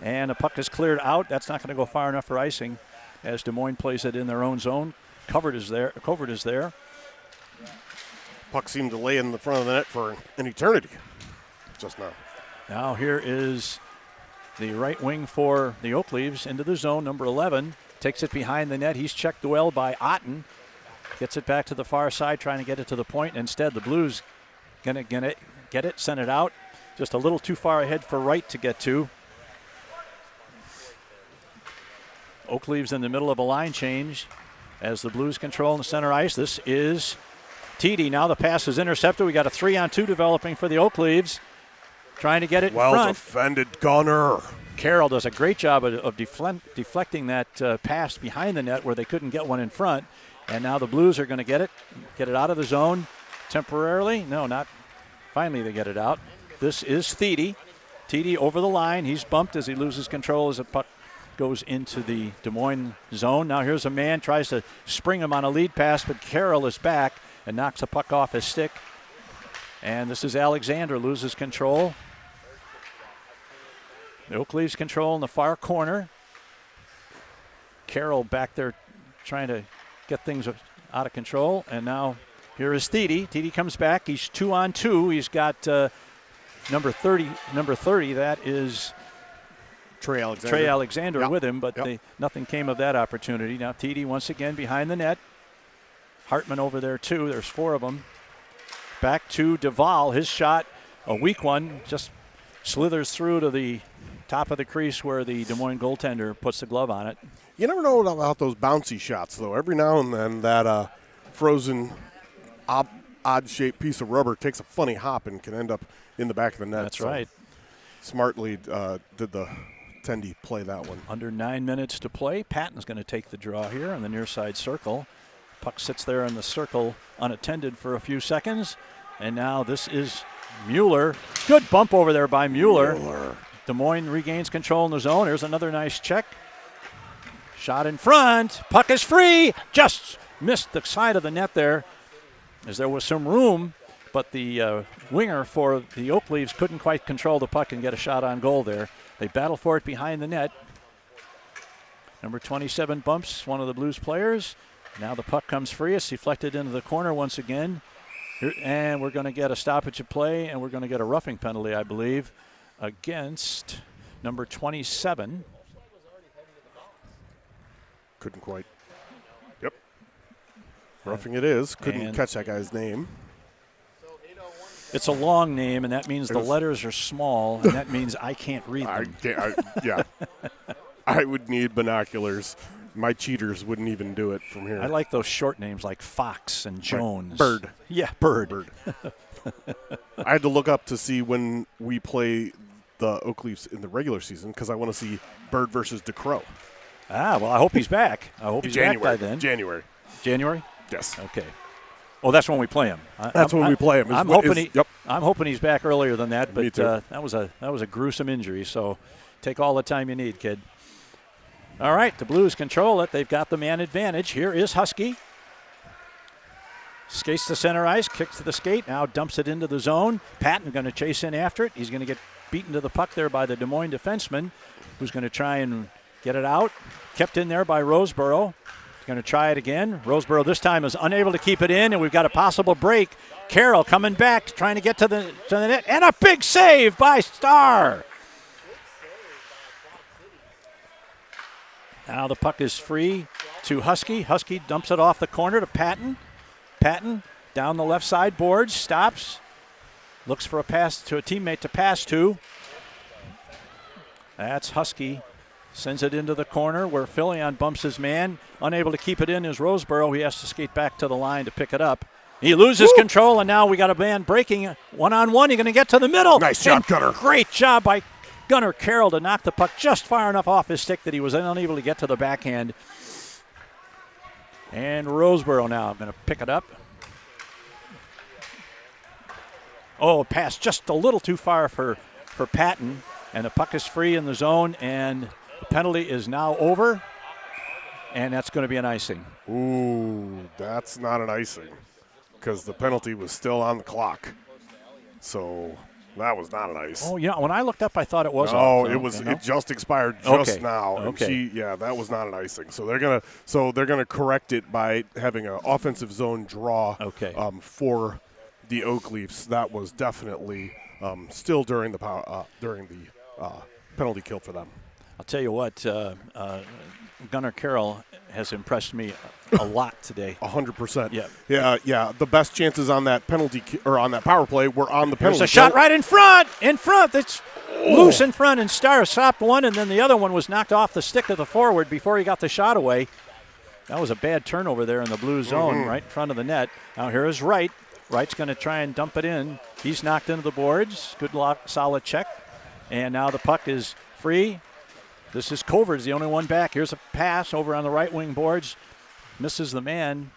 And the puck is cleared out. That's not going to go far enough for icing as Des Moines plays it in their own zone. Covert is there. Puck seemed to lay in the front of the net for an eternity just now. Now here is the right wing for the Oak Leaves into the zone. Number 11 takes it behind the net. He's checked well by Otten. Gets it back to the far side, trying to get it to the point. Instead, the Blues gonna get it, send it out. Just a little too far ahead for Wright to get to. Oak Leaves in the middle of a line change as the Blues control in the center ice. This is TD. Now the pass is intercepted. We got a 3-on-2 developing for the Oak Leaves. Trying to get it in front. Well defended, Gunner. Carroll does a great job of deflecting that pass behind the net where they couldn't get one in front. And now the Blues are going to get it out of the zone temporarily. No, not. Finally they get it out. This is Thede. Thede over the line. He's bumped as he loses control as the puck goes into the Des Moines zone. Now here's a man, tries to spring him on a lead pass, but Carroll is back and knocks the puck off his stick. And this is Alexander, loses control. The Oak Leaves control in the far corner. Carroll back there trying to get things out of control. And now here is Thede. Thede comes back. He's 2-on-2. He's got number 30. That is Trey Alexander with him, but nothing came of that opportunity. Now Thede once again behind the net. Hartman over there too. There's 4 of them. Back to Duvall. His shot, a weak one, just slithers through to the top of the crease where the Des Moines goaltender puts the glove on it. You never know about those bouncy shots, though. Every now and then that frozen odd-shaped piece of rubber takes a funny hop and can end up in the back of the net. That's right. Smartly did the Tendy play that one. Under 9 minutes to play. Patton's going to take the draw here on the near side circle. Puck sits there in the circle unattended for a few seconds. And now this is Mueller. Good bump over there by Mueller. Des Moines regains control in the zone. Here's another nice check. Shot in front. Puck is free. Just missed the side of the net there as there was some room, but the winger for the Oak Leaves couldn't quite control the puck and get a shot on goal there. They battle for it behind the net. Number 27 bumps one of the Blues players. Now the puck comes free. It's deflected into the corner once again. And we're going to get a stoppage of play, and we're going to get a roughing penalty, I believe, against number 27. Couldn't quite. Yep. Roughing it is. Couldn't catch that guy's name. It's a long name, and that means the letters are small, and that means I can't read them. Yeah. I would need binoculars. My cheaters wouldn't even do it from here. I like those short names like Fox and Jones. Bird. Yeah, Bird. I had to look up to see when we play the Oak Leafs in the regular season because I want to see Bird versus DeCrow. Well, I hope he's back. I hope he's back by then. January? Yes. Okay. Oh, that's when we play him. That's when we play him. I'm hoping he's back earlier than that, but that was a gruesome injury. So take all the time you need, kid. All right, the Blues control it. They've got the man advantage. Here is Husky. Skates to center ice, kicks to the skate, now dumps it into the zone. Patton going to chase in after it. He's going to get beaten to the puck there by the Des Moines defenseman, who's going to try and get it out. Kept in there by Roseboro. He's going to try it again. Roseboro this time is unable to keep it in, and we've got a possible break. Carroll coming back, trying to get to the net, and a big save by Starr. Now the puck is free to Husky. Husky dumps it off the corner to Patton. Patton down the left side boards, stops, looks for a pass to a teammate to pass to. That's Husky. Sends it into the corner where Filion bumps his man. Unable to keep it in is Roseboro. He has to skate back to the line to pick it up. He loses control, and now we got a man breaking one-on-one. He's going to get to the middle. Nice job, Gunner. Great job by Gunner Carroll to knock the puck just far enough off his stick that he was unable to get to the backhand. And Roseboro now going to pick it up. Oh, pass just a little too far for Patton, and the puck is free in the zone, and the penalty is now over, and that's going to be an icing. Ooh, that's not an icing because the penalty was still on the clock. So that was not an ice. Oh, yeah. When I looked up, I thought it was. No, off. it was. No? It just expired just now. Okay. And that was not an icing. So they're gonna correct it by having an offensive zone draw. Okay. For the Oak Leafs. That was definitely still during the penalty kill for them. I'll tell you what, Gunnar Carroll has impressed me a lot today. 100%. Yeah. Yeah. The best chances on that penalty or on that power play were on the penalty. There's a shot right in front. That's loose in front, and Starr stopped one, and then the other one was knocked off the stick of the forward before he got the shot away. That was a bad turnover there in the blue zone right in front of the net. Now here is Wright. Wright's going to try and dump it in. He's knocked into the boards. Good lock, solid check. And now the puck is free. This is Covert's the only one back. Here's a pass over on the right wing boards. Misses the man.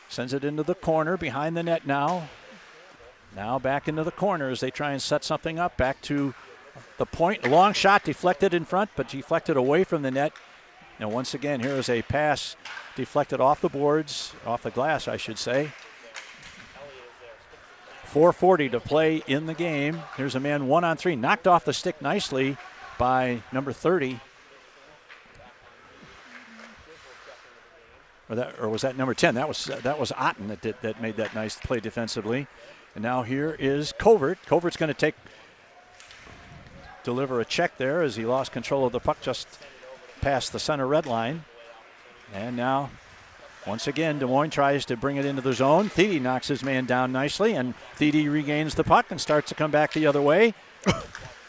Sends it into the corner behind the net now. Now back into the corner as they try and set something up. Back to the point. A long shot deflected in front, but deflected away from the net. And once again, here is a pass deflected off the boards, off the glass, I should say. 4:40 to play in the game. Here's a man 1-on-3, knocked off the stick nicely by number 30. Or was that number 10? That was Otten that made that nice play defensively. And now here is Covert. Covert's going to deliver a check there as he lost control of the puck just past the center red line. And now, once again, Des Moines tries to bring it into the zone. Thede knocks his man down nicely, and Thede regains the puck and starts to come back the other way.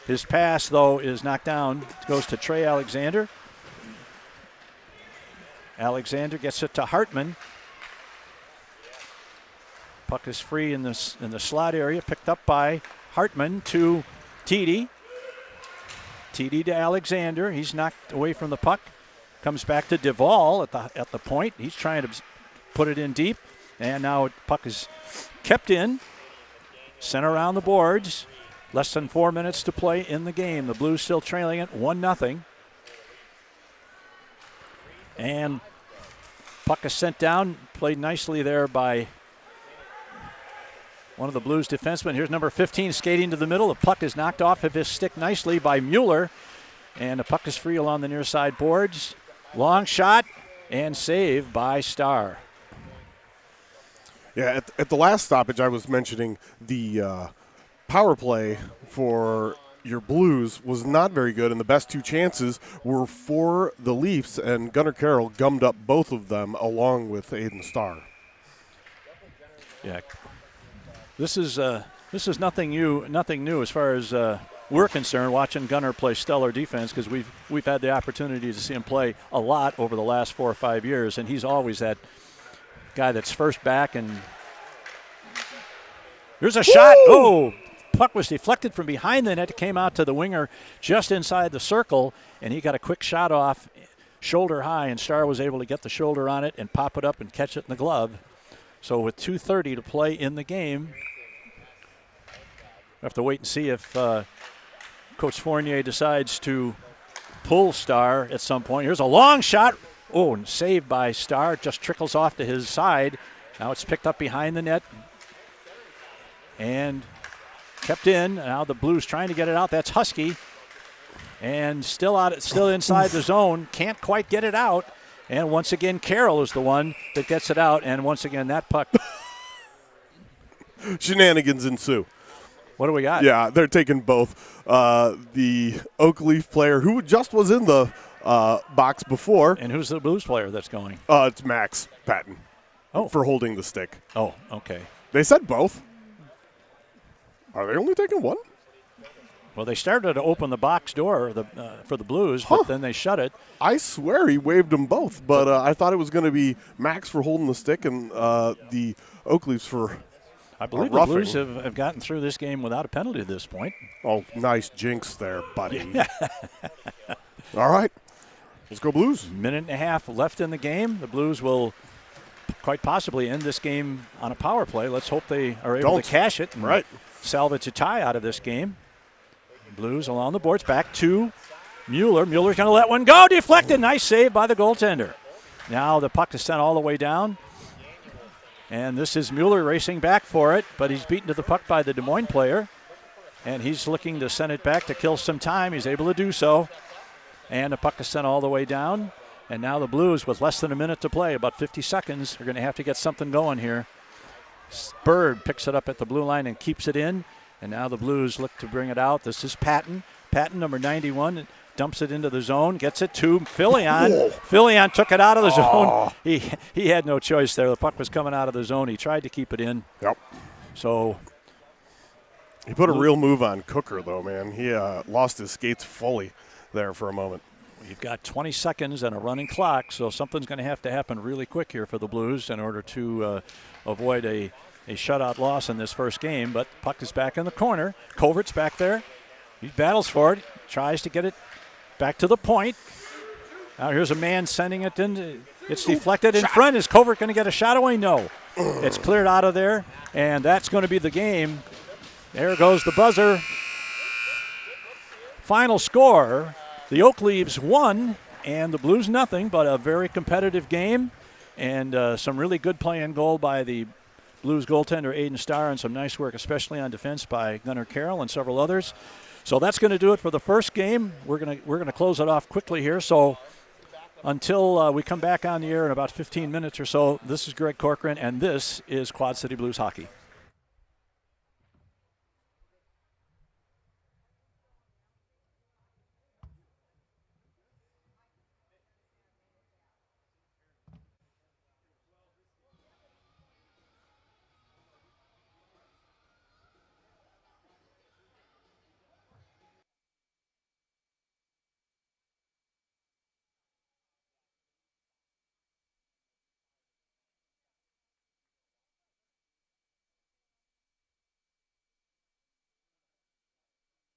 His pass, though, is knocked down. It goes to Trey Alexander. Alexander gets it to Hartman. Puck is free in the slot area, picked up by Hartman to Thede. Thede to Alexander. He's knocked away from the puck. Comes back to Duvall at the point. He's trying to put it in deep. And now puck is kept in. Sent around the boards. Less than 4 minutes to play in the game. The Blues still trailing it 1-0. And puck is sent down. Played nicely there by one of the Blues defensemen. Here's number 15 skating to the middle. The puck is knocked off of his stick nicely by Mueller. And the puck is free along the near side boards. Long shot and save by Starr. Yeah, at the last stoppage, I was mentioning the power play for your Blues was not very good, and the best two chances were for the Leafs, and Gunnar Carroll gummed up both of them along with Aiden Starr. Yeah, this is nothing new as far as we're concerned. Watching Gunnar play stellar defense, because we've had the opportunity to see him play a lot over the last 4 or 5 years, and he's always that guy that's first back. And here's a shot. Oh, puck was deflected from behind the net. It came out to the winger just inside the circle, and he got a quick shot off shoulder high, and Starr was able to get the shoulder on it and pop it up and catch it in the glove. So with 2:30 to play in the game, we have to wait and see if Coach Fournier decides to pull Starr at some point. Here's a long shot. Oh, and saved by Starr. Just trickles off to his side. Now it's picked up behind the net and kept in. Now the Blues trying to get it out. That's Husky. And still inside the zone. Can't quite get it out. And once again, Carroll is the one that gets it out. And once again, that puck. Shenanigans ensue. What do we got? Yeah, they're taking both. The Oak Leaf player who just was in the box before. And who's the Blues player that's going? It's Max Patton. for holding the stick. Oh, okay. They said both. Are they only taking one? Well, they started to open the box door for the Blues, but then they shut it. I swear he waved them both, but I thought it was going to be Max for holding the stick and the Oakleys for I believe the roughing. Blues have gotten through this game without a penalty at this point. Oh, nice jinx there, buddy. All right. Let's go Blues. Minute and a half left in the game. The Blues will quite possibly end this game on a power play. Let's hope they are able to cash it and salvage a tie out of this game. Blues along the boards, back to Mueller. Mueller's going to let one go. Deflected. Nice save by the goaltender. Now the puck is sent all the way down. And this is Mueller racing back for it, but he's beaten to the puck by the Des Moines player. And he's looking to send it back to kill some time. He's able to do so. And the puck is sent all the way down. And now the Blues, with less than a minute to play, about 50 seconds, are going to have to get something going here. Bird picks it up at the blue line and keeps it in. And now the Blues look to bring it out. This is Patton. Patton, number 91, dumps it into the zone, gets it to Filion. Filion took it out of the zone. He had no choice there. The puck was coming out of the zone. He tried to keep it in. Yep. So he put a real move on Cooker, though, man. He lost his skates fully there for a moment. You've got 20 seconds and a running clock, so something's going to have to happen really quick here for the Blues in order to avoid a shutout loss in this first game. But puck is back in the corner. Covert's back there. He battles for it, tries to get it back to the point. Now here's a man sending it in. It's deflected in front. Is Covert going to get a shot away? No. It's cleared out of there, and that's going to be the game. There goes the buzzer. Final score, the Oak Leaves 1 and the Blues nothing, but a very competitive game and some really good play and goal by the Blues goaltender Aiden Starr and some nice work, especially on defense by Gunnar Carroll and several others. So that's going to do it for the first game. We're going to close it off quickly here. So until we come back on the air in about 15 minutes or so, this is Greg Corcoran, and this is Quad City Blues Hockey.